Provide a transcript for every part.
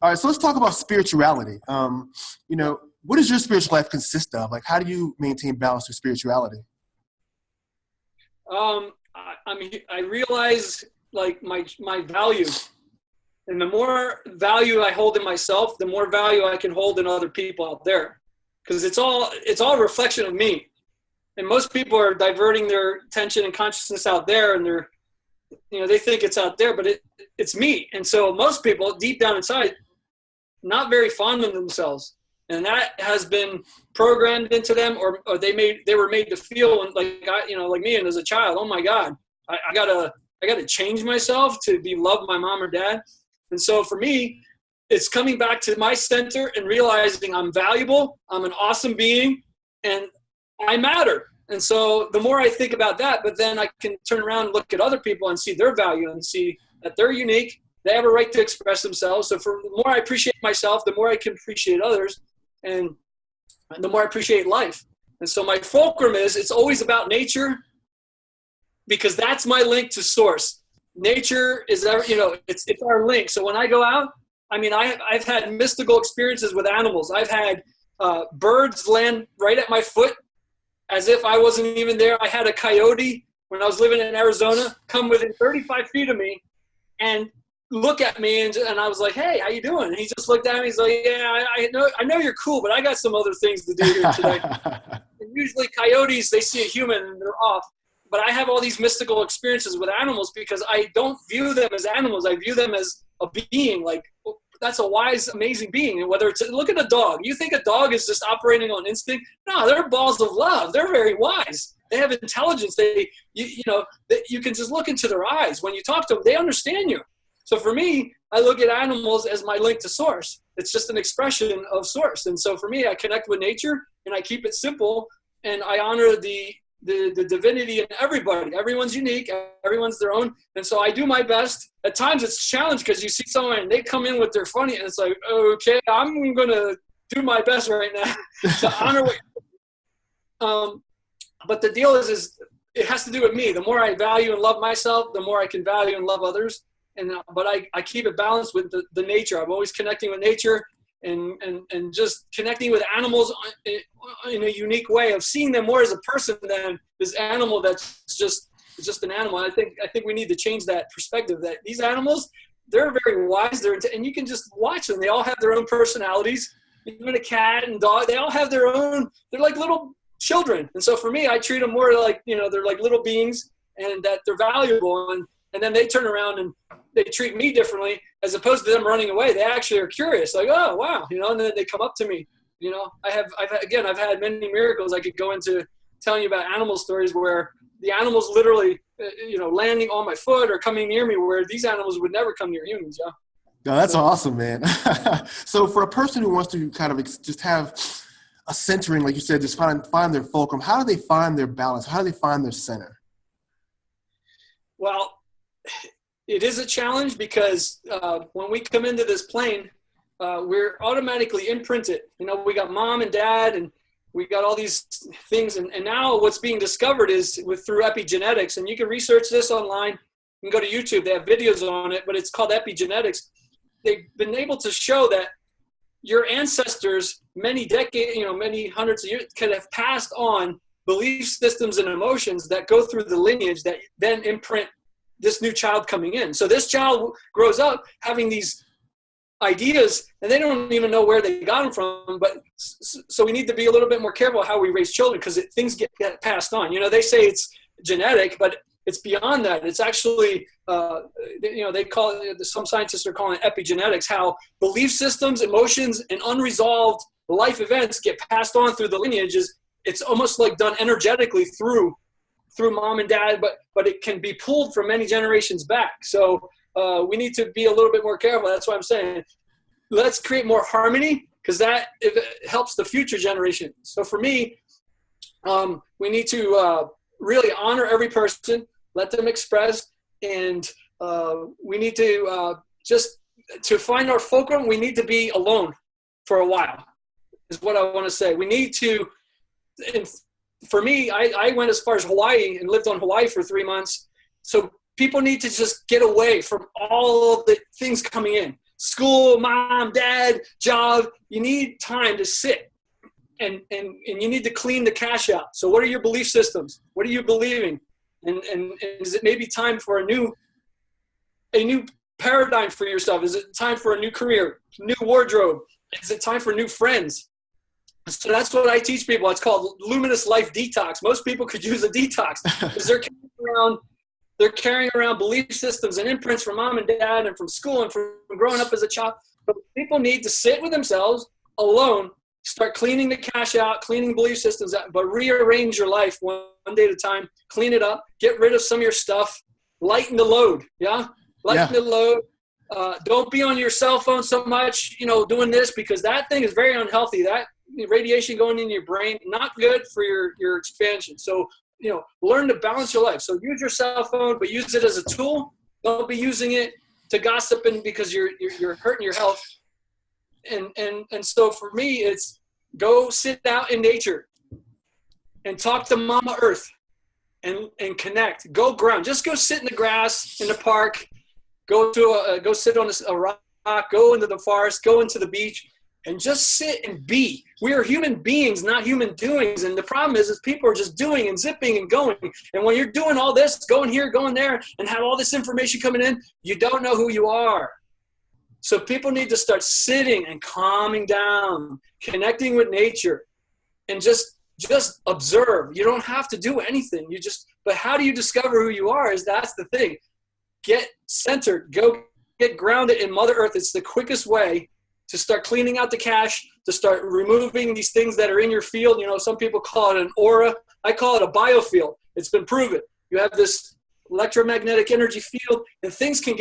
All right, so let's talk about spirituality. What does your spiritual life consist of? Like, how do you maintain balance with spirituality? I realize like my value, and the more value I hold in myself, the more value I can hold in other people out there, because it's all a reflection of me. And most people are diverting their attention and consciousness out there, and they think it's out there, but it's me. And so most people deep down inside, not very fond of themselves. And that has been programmed into them, or they were made to feel like me. And as a child, oh my God, I gotta change myself to be loved by mom or dad. And so for me, it's coming back to my center and realizing I'm valuable, I'm an awesome being, and I matter. And so the more I think about that, but then I can turn around and look at other people and see their value and see that they're unique. They have a right to express themselves. So the more I appreciate myself, the more I can appreciate others, and the more I appreciate life. And so my fulcrum it's always about nature, because that's my link to source. Nature is, it's our link. So when I go out, I've had mystical experiences with animals. I've had birds land right at my foot as if I wasn't even there. I had a coyote when I was living in Arizona come within 35 feet of me and look at me, and I was like, "Hey, how you doing?" And he just looked at me. He's like, "Yeah, I know you're cool, but I got some other things to do here today." And usually coyotes, they see a human and they're off. But I have all these mystical experiences with animals because I don't view them as animals. I view them as a being. Like, that's a wise, amazing being. And whether look at a dog. You think a dog is just operating on instinct? No, they're balls of love. They're very wise. They have intelligence. You can just look into their eyes. When you talk to them, they understand you. So for me, I look at animals as my link to source. It's just an expression of source. And so for me, I connect with nature and I keep it simple, and I honor the divinity in everybody. Everyone's unique. Everyone's their own. And so I do my best. At times it's a challenge because you see someone and they come in with their funny, and it's like, okay, I'm going to do my best right now to honor what. But the deal is it has to do with me. The more I value and love myself, the more I can value and love others. But I keep it balanced with the nature. I'm always connecting with nature and just connecting with animals in a unique way of seeing them more as a person than this animal that's just an animal. I think we need to change that perspective, that these animals, they're very wise. And you can just watch them. They all have their own personalities. Even a cat and dog, they all have their own. They're like little children. And so for me, I treat them more like, they're like little beings, and that they're valuable. And then they turn around and they treat me differently, as opposed to them running away. They actually are curious, like, oh, wow, and then they come up to me. I've had many miracles. I could go into telling you about animal stories where the animals literally, landing on my foot or coming near me, where these animals would never come near humans. Yeah. No, that's awesome, man. So for a person who wants to kind of just have a centering, like you said, just find their fulcrum, how do they find their balance? How do they find their center? Well, it is a challenge because when we come into this plane, we're automatically imprinted. We got mom and dad, and we got all these things. And now what's being discovered is through epigenetics. And you can research this online. You can go to YouTube. They have videos on it, but it's called epigenetics. They've been able to show that your ancestors, many decades, many hundreds of years, could have passed on belief systems and emotions that go through the lineage that then imprint this new child coming in. So this child grows up having these ideas, and they don't even know where they got them from. But so we need to be a little bit more careful how we raise children, because things get passed on. They say it's genetic, but it's beyond that. It's actually, they call it, some scientists are calling it epigenetics, how belief systems, emotions, and unresolved life events get passed on through the lineages. It's almost like done energetically through mom and dad, but it can be pulled from many generations back. So we need to be a little bit more careful. That's why I'm saying, let's create more harmony, because that it helps the future generation. So for me, we need to really honor every person, let them express, and we need to just to find our fulcrum. We need to be alone for a while, is what I want to say. We need to. And for me, I went as far as Hawaii and lived on Hawaii for 3 months. So people need to just get away from all the things coming in. school, mom, dad, job. You need time to sit and you need to clean the cache out. So what are your belief systems? What are you believing? And is it maybe time for a new paradigm for yourself? Is it time for a new career, new wardrobe? Is it time for new friends? So that's what I teach people. It's called Luminous Life Detox. Most people could use a detox because they're carrying around belief systems and imprints from mom and dad and from school and from growing up as a child. But people need to sit with themselves alone, start cleaning the cache out, cleaning belief systems out, but rearrange your life one day at a time, clean it up, get rid of some of your stuff, lighten the load. Yeah. Lighten the load. Don't be on your cell phone so much, doing this, because that thing is very unhealthy. That radiation going in your brain, not good for your expansion. So, learn to balance your life. So use your cell phone, but use it as a tool. Don't be using it to gossip and because you're hurting your health. And so for me, it's go sit out in nature and talk to Mama Earth and connect. Go ground. Just go sit in the grass in the park. Go sit on a rock. Go into the forest. Go into the beach. And just sit and be. We are human beings, not human doings. And the problem is people are just doing and zipping and going. And when you're doing all this, going here, going there, and have all this information coming in, you don't know who you are. So people need to start sitting and calming down, connecting with nature, and just observe. You don't have to do anything. But how do you discover who you are? That's the thing. Get centered. Go get grounded in Mother Earth. It's the quickest way to start cleaning out the cache, to start removing these things that are in your field. Some people call it an aura. I call it a biofield. It's been proven. You have this electromagnetic energy field, and things can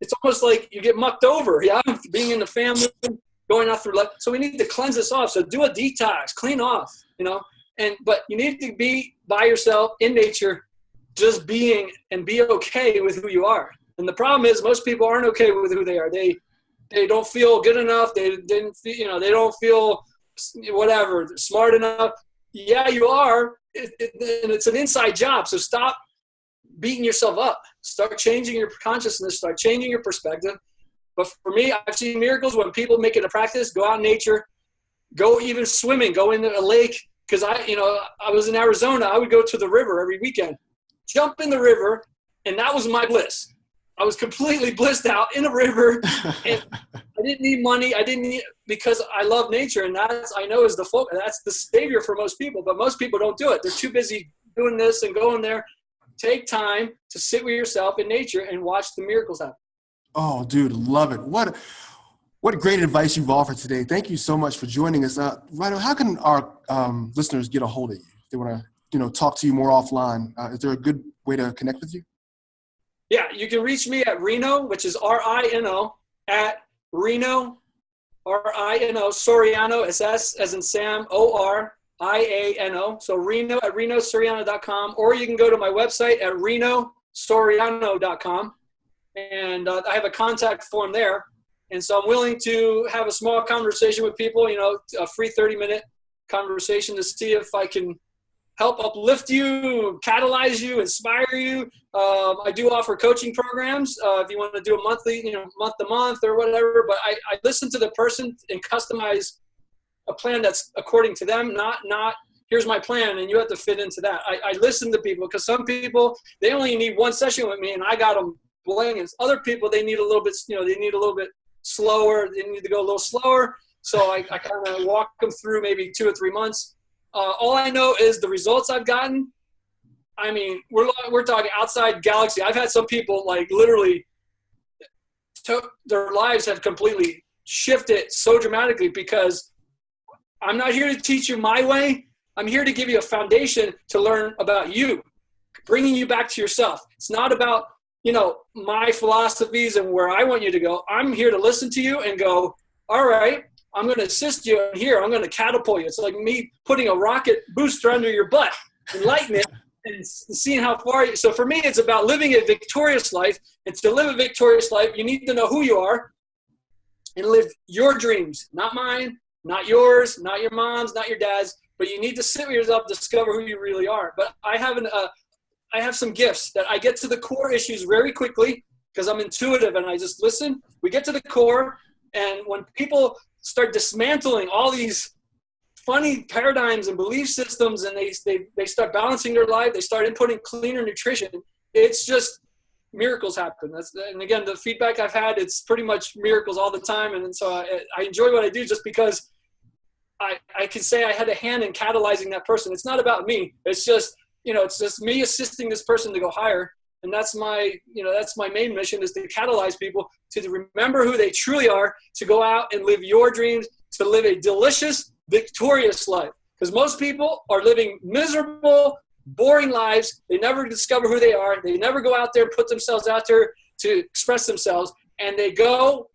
it's almost like you get mucked over, being in the family, going out through life. So we need to cleanse this off. So do a detox, clean off, but you need to be by yourself in nature, just being, and be okay with who you are. And the problem is most people aren't okay with who they are. They don't feel good enough. They don't feel whatever, smart enough. Yeah, you are. And it's an inside job. So stop beating yourself up. Start changing your consciousness. Start changing your perspective. But for me, I've seen miracles when people make it a practice, go out in nature, go even swimming, go into a lake. Because I was in Arizona. I would go to the river every weekend, jump in the river, and that was my bliss. I was completely blissed out in a river, and I didn't need money. Because I love nature, and I know is that's the savior for most people. But most people don't do it. They're too busy doing this and going there. Take time to sit with yourself in nature and watch the miracles happen. Oh, dude, love it. What great advice you've offered today. Thank you so much for joining us. Rhino, how can our listeners get a hold of you if they want to, talk to you more offline? Is there a good way to connect with you? Yeah, you can reach me at Reno, which is R-I-N-O, at Reno, R-I-N-O, Soriano, S as in Sam, O-R-I-A-N-O. So Reno at renosoriano.com, or you can go to my website at renosoriano.com, and I have a contact form there. And so I'm willing to have a small conversation with people, a free 30-minute conversation to see if I can help uplift you, catalyze you, inspire you. I do offer coaching programs if you want to do a monthly, month to month or whatever. But I listen to the person and customize a plan that's according to them, not here's my plan and you have to fit into that. I listen to people because some people, they only need one session with me and I got them bling. And other people, they need a little bit, they need a little bit slower. They need to go a little slower. So I kind of walk them through maybe 2 or 3 months. All I know is the results I've gotten. I mean, we're talking outside galaxy. I've had some people literally their lives have completely shifted so dramatically because I'm not here to teach you my way. I'm here to give you a foundation to learn about you, bringing you back to yourself. It's not about, my philosophies and where I want you to go. I'm here to listen to you and go, all right, I'm going to assist you here. I'm going to catapult you. It's like me putting a rocket booster under your butt and lighting it and seeing how far you. So for me, it's about living a victorious life. And to live a victorious life, you need to know who you are and live your dreams, not mine, not yours, not your mom's, not your dad's, but you need to sit with yourself, discover who you really are. But I have some gifts that I get to the core issues very quickly. because I'm intuitive and I just listen. We get to the core, and when people start dismantling all these funny paradigms and belief systems, and they start balancing their life, they start inputting cleaner nutrition, it's just miracles happen. And again, the feedback I've had, it's pretty much miracles all the time. And so I enjoy what I do just because I can say I had a hand in catalyzing that person. It's not about me. It's just, it's just me assisting this person to go higher. And that's my main mission, is to catalyze people to remember who they truly are, to go out and live your dreams, to live a delicious, victorious life. Because most people are living miserable, boring lives. They never discover who they are. They never go out there and put themselves out there to express themselves. And they go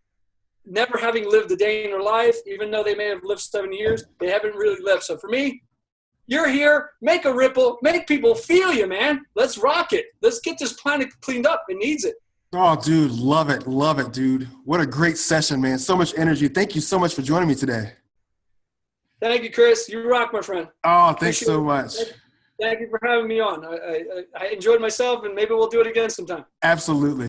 never having lived a day in their life, even though they may have lived 7 years. They haven't really lived. So for me, you're here, make a ripple, make people feel you, man. Let's rock it. Let's get this planet cleaned up. It needs it. Oh, dude, love it, dude. What a great session, man. So much energy. Thank you so much for joining me today. Thank you, Chris. You rock, my friend. Oh, thanks so much. Thank you for having me on. I enjoyed myself, and maybe we'll do it again sometime. Absolutely.